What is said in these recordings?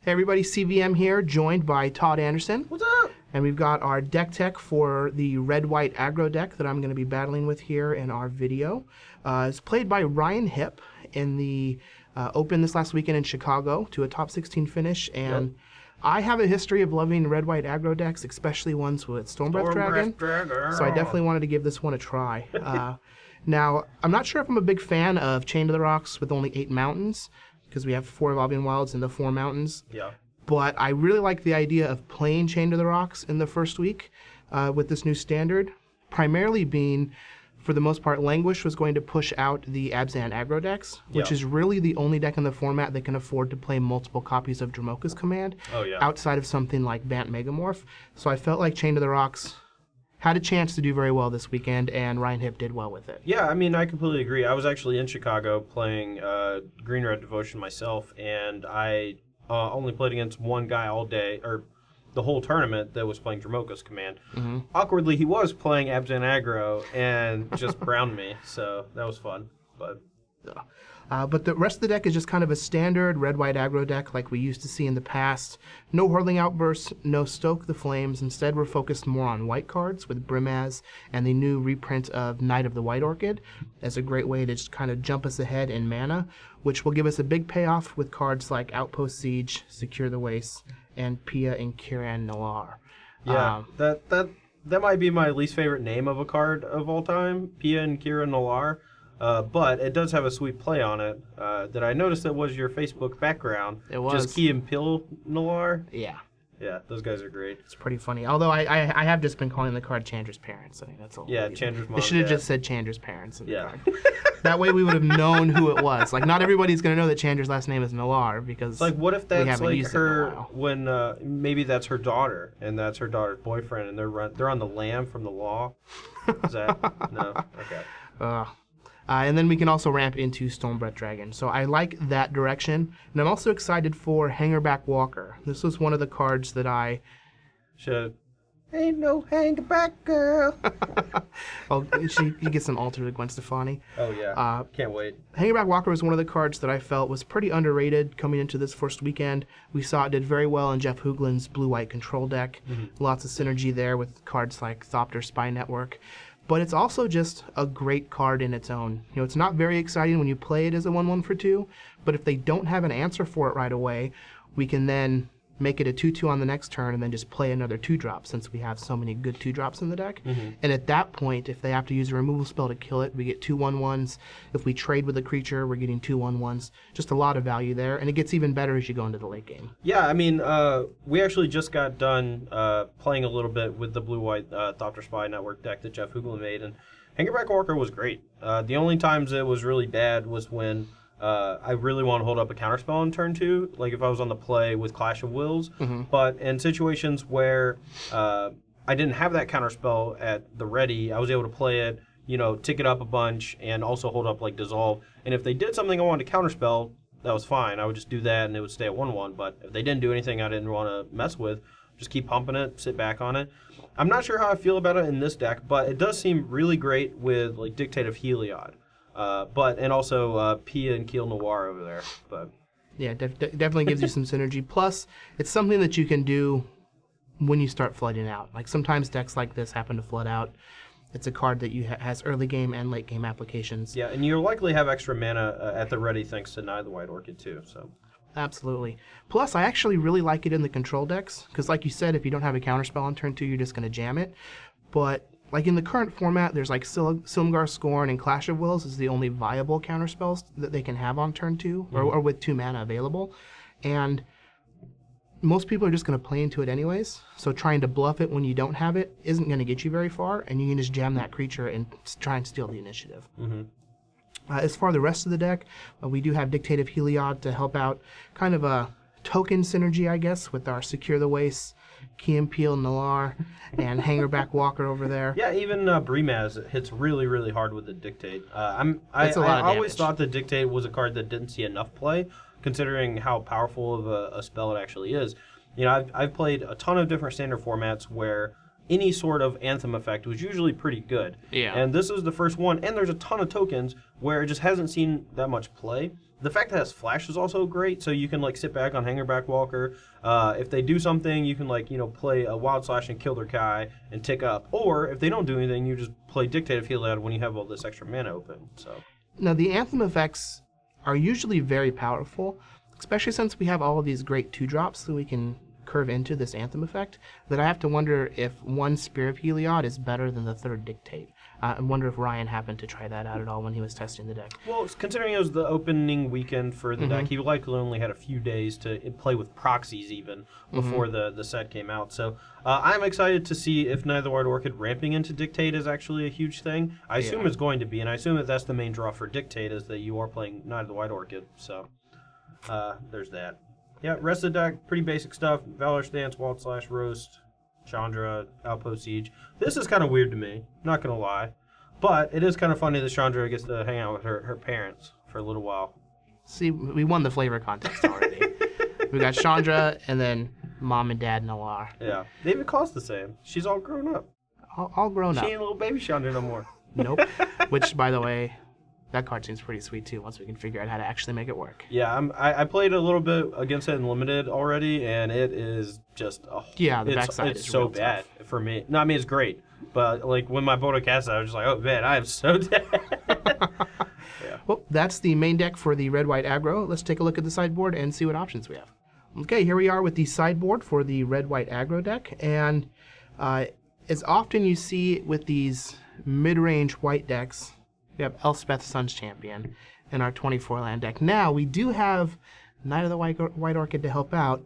Hey everybody, CVM here, joined by Todd Anderson. What's up? And we've got our deck tech for the red-white aggro deck that I'm going to be battling with here in our video. It's played by Ryan Hipp in the Open this last weekend in Chicago to a top 16 finish. And I have a history of loving red-white aggro decks, especially ones with Stormbreath Dragon. So I definitely wanted to give this one a try. Now, I'm not sure if I'm a big fan of Chain to the Rocks with only 8 mountains, because we have 4 Evolving Wilds and the 4 mountains. Yeah. But I really like the idea of playing Chain to the Rocks in the first week with this new standard, primarily being, for the most part, Languish was going to push out the Abzan aggro decks, which is really the only deck in the format that can afford to play multiple copies of Dromoka's Command outside of something like Bant Megamorph. So I felt like Chain to the Rocks had a chance to do very well this weekend, and Ryan Hipp did well with it. Yeah, I mean, I completely agree. I was actually in Chicago playing Green-Red Devotion myself, and I only played against one guy all day, or the whole tournament, that was playing Dromoka's Command. Awkwardly, he was playing Abzan aggro and just browned me, so that was fun. But the rest of the deck is just kind of a standard red-white aggro deck like we used to see in the past. No Hurling Outbursts, no Stoke the Flames. Instead, we're focused more on white cards with Brimaz and the new reprint of Knight of the White Orchid as a great way to just kind of jump us ahead in mana, which will give us a big payoff with cards like Outpost Siege, Secure the Waste, and Pia and Kiran Nalaar. Yeah, that might be my least favorite name of a card of all time, Pia and Kiran Nalaar. But it does have a sweet play on it that I noticed that was your Facebook background. It was. Just Key and Pill Nalaar. Yeah. Yeah, those guys are great. It's pretty funny. Although I have just been calling the card Chandra's Parents. I think that's a little Chandra's mom. They should have just said Chandra's Parents. In the card. That way we would have known who it was. Like, not everybody's going to know that Chandra's last name is Nalaar because like, what if that's like her when maybe that's her daughter and that's her daughter's boyfriend and they're on the lam from the law? Is that no? Okay. And then we can also ramp into Stormbreath Dragon. So I like that direction. And I'm also excited for Hangerback Walker. This was one of the cards that I should. Ain't no hangerback girl. Oh, you get some alter to Gwen Stefani. Oh, yeah. Can't wait. Hangerback Walker was one of the cards that I felt was pretty underrated coming into this first weekend. We saw it did very well in Jeff Hoogland's blue-white control deck. Lots of synergy there with cards like Thopter Spy Network. But it's also just a great card in its own. You know, it's not very exciting when you play it as a 1/1 for 2, but if they don't have an answer for it right away, we can then make it a 2/2 on the next turn and then just play another 2-drop since we have so many good 2-drops in the deck. And at that point, if they have to use a removal spell to kill it, we get 2 1/1s. If we trade with a creature, we're getting 2 1/1s. Just a lot of value there, and it gets even better as you go into the late game. Yeah, I mean, we actually just got done playing a little bit with the blue-white Thopter Spy Network deck that Jeff Hoogland made, and Hangerback Walker was great. The only times it was really bad was when I really want to hold up a counterspell on turn 2, like if I was on the play with Clash of Wills. But in situations where I didn't have that counterspell at the ready, I was able to play it, you know, tick it up a bunch, and also hold up like Dissolve. And if they did something I wanted to counterspell, that was fine. I would just do that, and it would stay at 1/1. But if they didn't do anything I didn't want to mess with, just keep pumping it, sit back on it. I'm not sure how I feel about it in this deck, but it does seem really great with like Dictate of Heliod. And also Pia and Keel Noir over there. But yeah, definitely gives you some synergy. Plus, it's something that you can do when you start flooding out. Like sometimes decks like this happen to flood out. It's a card that has early game and late game applications. Yeah, and you'll likely have extra mana at the ready thanks to Knight of the White Orchid too. So. Absolutely. Plus, I actually really like it in the control decks because, like you said, if you don't have a counterspell on turn 2, you're just going to jam it. But like in the current format, there's like Silumgar Scorn and Clash of Wills is the only viable counterspells that they can have on turn 2 or with 2 mana available. And most people are just going to play into it anyways. So trying to bluff it when you don't have it isn't going to get you very far, and you can just jam that creature and try and steal the initiative. As far as the rest of the deck, we do have Dictate of Heliod to help out kind of a token synergy, I guess, with our Secure the Waste, Key and Peel Nalaar, and Hangerback Walker over there. Yeah, even Brimaz hits really, really hard with the Dictate. I always thought the Dictate was a card that didn't see enough play, considering how powerful of a spell it actually is. You know, I've played a ton of different standard formats where any sort of Anthem effect was usually pretty good. Yeah. And this is the first one, and there's a ton of tokens where it just hasn't seen that much play. The fact that it has flash is also great, so you can like sit back on Hangerback Walker. If they do something, you can like play a Wild Slash and kill their Kai and tick up. Or if they don't do anything, you just play Dictative Heal out when you have all this extra mana open. So now the Anthem effects are usually very powerful, especially since we have all of these great 2-drops that we can curve into this Anthem effect, that I have to wonder if one Spear of Heliod is better than the third Dictate. I wonder if Ryan happened to try that out at all when he was testing the deck. Well, considering it was the opening weekend for the deck, he likely only had a few days to play with proxies even before the set came out. So I'm excited to see if Night of the White Orchid ramping into Dictate is actually a huge thing. I assume it's going to be, and I assume that that's the main draw for Dictate is that you are playing Night of the White Orchid. So there's that. Yeah, rest of the deck, pretty basic stuff. Valor Stance, Wild Slash, Roast, Chandra, Outpost Siege. This is kind of weird to me, not going to lie. But it is kind of funny that Chandra gets to hang out with her parents for a little while. See, we won the flavor contest already. We got Chandra and then Mom and Dad Noir. Yeah, they even cost the same. She's all grown up. All grown up. She ain't little baby Chandra no more. Nope. Which, by the way, that card seems pretty sweet too once we can figure out how to actually make it work. Yeah, I played a little bit against it in Limited already, and it is just the backside is so real bad tough. for me. No, I mean it's great, but like when my Bodo cast it, I was just like, oh man, I am so dead. Yeah. Well, that's the main deck for the red-white aggro. Let's take a look at the sideboard and see what options we have. Okay, here we are with the sideboard for the red-white aggro deck, and as often you see with these mid-range white decks, we have Elspeth Sun's Champion in our 24-land deck. Now, we do have Night of the White Orchid to help out,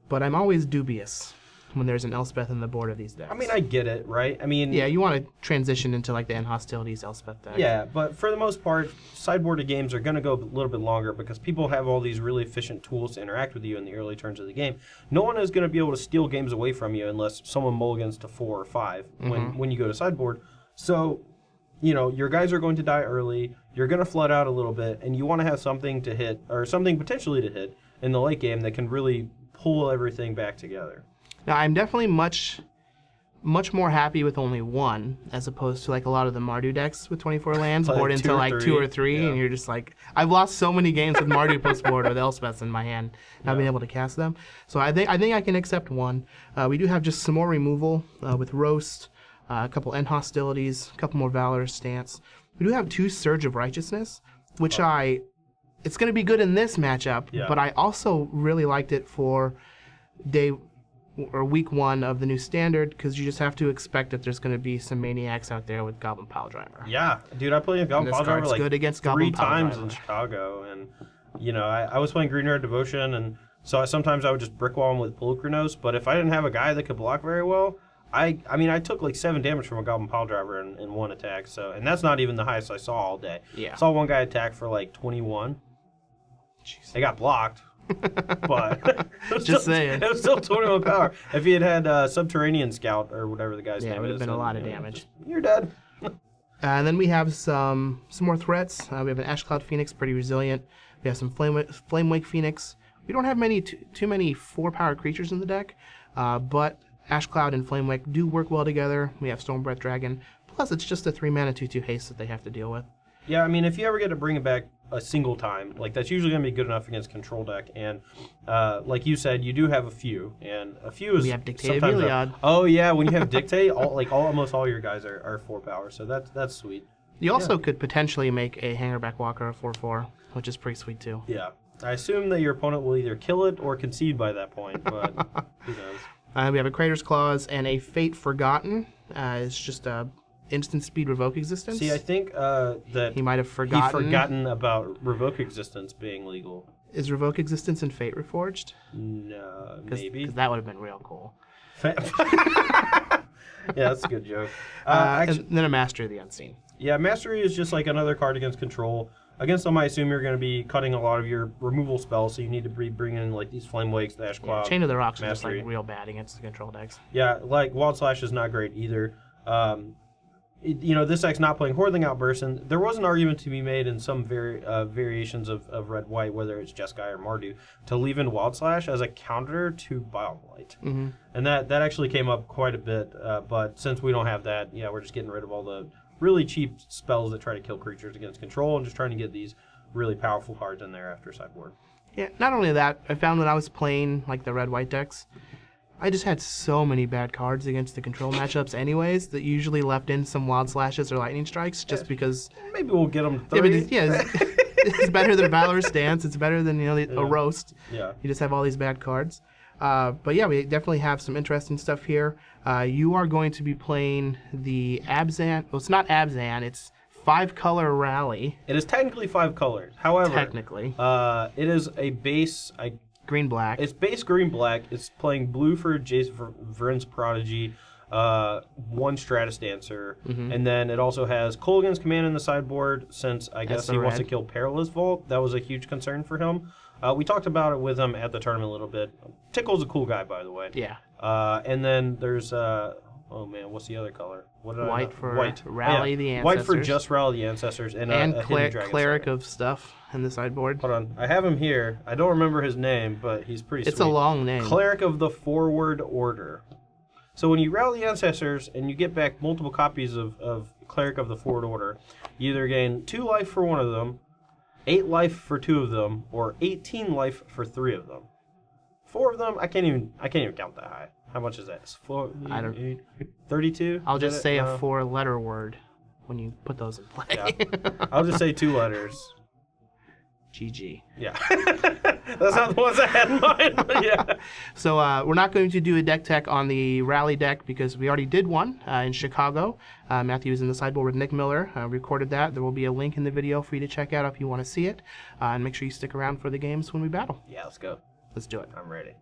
but I'm always dubious when there's an Elspeth in the board of these decks. I mean, I get it, right? I mean, yeah, you want to transition into like the End Hostilities Elspeth deck. Yeah, but for the most part, sideboarded games are going to go a little bit longer because people have all these really efficient tools to interact with you in the early turns of the game. No one is going to be able to steal games away from you unless someone mulligans to 4 or 5 when you go to sideboard. So, your guys are going to die early, you're going to flood out a little bit, and you want to have something to hit, or something potentially to hit, in the late game that can really pull everything back together. Now, I'm definitely much more happy with only one, as opposed to like a lot of the Mardu decks with 24 lands, board into like 2 or 3, and you're just like, I've lost so many games with Mardu post-board with Elspeths in my hand, not being able to cast them. So I think I can accept one. We do have just some more removal with Roast, a couple End Hostilities, a couple more Valor Stance. We do have 2 Surge of Righteousness, which it's going to be good in this matchup, but I also really liked it for week 1 of the new standard, because you just have to expect that there's going to be some maniacs out there with Goblin Piledriver. Yeah, dude, I played Goblin Piledriver like good against 3 Goblin times Piledriver in Chicago, and I was playing Green Red Devotion, and so sometimes I would just brick wall him with Pulchronos, but if I didn't have a guy that could block very well, I took like 7 damage from a Goblin Piledriver in one attack, and that's not even the highest I saw all day. Yeah. I saw one guy attack for like 21. Jeez. They got blocked. But saying, it was still 21 power. If he had Subterranean Scout or whatever the guy's name is, it would have been a lot of damage. You're dead. And then we have some more threats. We have an Ash Cloud Phoenix, pretty resilient. We have some Flamewake Phoenix. We don't have too many 4-power creatures in the deck, but Ash Cloud and Flamewake do work well together. We have Stormbreath Dragon. Plus, it's just a 3-mana 2/2 haste that they have to deal with. Yeah, I mean, if you ever get to bring it back a single time, like that's usually going to be good enough against control deck. And like you said, you do have a few, and a few is we have Dictate sometimes Heliod. Oh yeah, when you have Dictate, almost all your guys are 4 power, so that's sweet. You also could potentially make a Hangerback Walker a 4/4, which is pretty sweet too. Yeah, I assume that your opponent will either kill it or concede by that point, but who knows? We have a Crater's Claws and a Fate Forgotten. It's just a instant speed revoke existence. See, I think that he might have forgotten about revoke existence being legal. Is revoke existence in Fate Reforged? No, maybe. Because that would have been real cool. Yeah, that's a good joke. And then a Master of the Unseen. Yeah, Mastery is just like another card against control. Against them, I assume you're going to be cutting a lot of your removal spells, so you need to be bringing in like these Flame Wakes, the Ash Cloud. Chain of the Rocks is just Mastery. like real bad against the control decks. Yeah, like Wild Slash is not great either. this deck's not playing Horthing Outburst, and there was an argument to be made in some variations of red-white, whether it's Jeskai or Mardu, to leave in Wild Slash as a counter to Biolight. Mm-hmm. And that actually came up quite a bit, but since we don't have that, we're just getting rid of all the really cheap spells that try to kill creatures against control and just trying to get these really powerful cards in there after sideboard. Yeah, not only that, I found when I was playing like the red-white decks, I just had so many bad cards against the control matchups anyways that usually left in some Wild Slashes or Lightning Strikes just because... Maybe we'll get them 30. It's better than a Valorous Stance. It's better than a Roast. Yeah. You just have all these bad cards. But yeah, we definitely have some interesting stuff here. You are going to be playing the Abzan. Well, it's not Abzan. It's 5-color Rally. It is technically 5 colors. However, technically, it is a base... green-black. It's base green-black. It's playing blue for Jace Vryn's Prodigy, 1 Stratus Dancer, and then it also has Kolaghan's Command in the sideboard since I guess he wants to kill Perilous Vault. That was a huge concern for him. We talked about it with him at the tournament a little bit. Tickle's a cool guy, by the way. Yeah. And then there's... oh man, what's the other color? White for Rally the Ancestors. White for just Rally the Ancestors and Cleric of stuff in the sideboard. Hold on, I have him here. I don't remember his name, but he's pretty. It's a long name. Cleric of the Forward Order. So when you Rally the Ancestors and you get back multiple copies of Cleric of the Forward Order, you either gain 2 life for one of them, 8 life for 2 of them, or 18 life for 3 of them. 4 of them, I can't even count that high. How much is that? It's 4, I don't. 32. I'll just say a 4-letter word when you put those in play. Yeah. I'll just say 2 letters. GG. Yeah. That's not the ones I had in mind, but yeah. So we're not going to do a deck tech on the Rally deck because we already did one in Chicago. Matthew was in the sideboard with Nick Miller, recorded that. There will be a link in the video for you to check out if you want to see it. And make sure you stick around for the games when we battle. Yeah, let's go. Let's do it. I'm ready.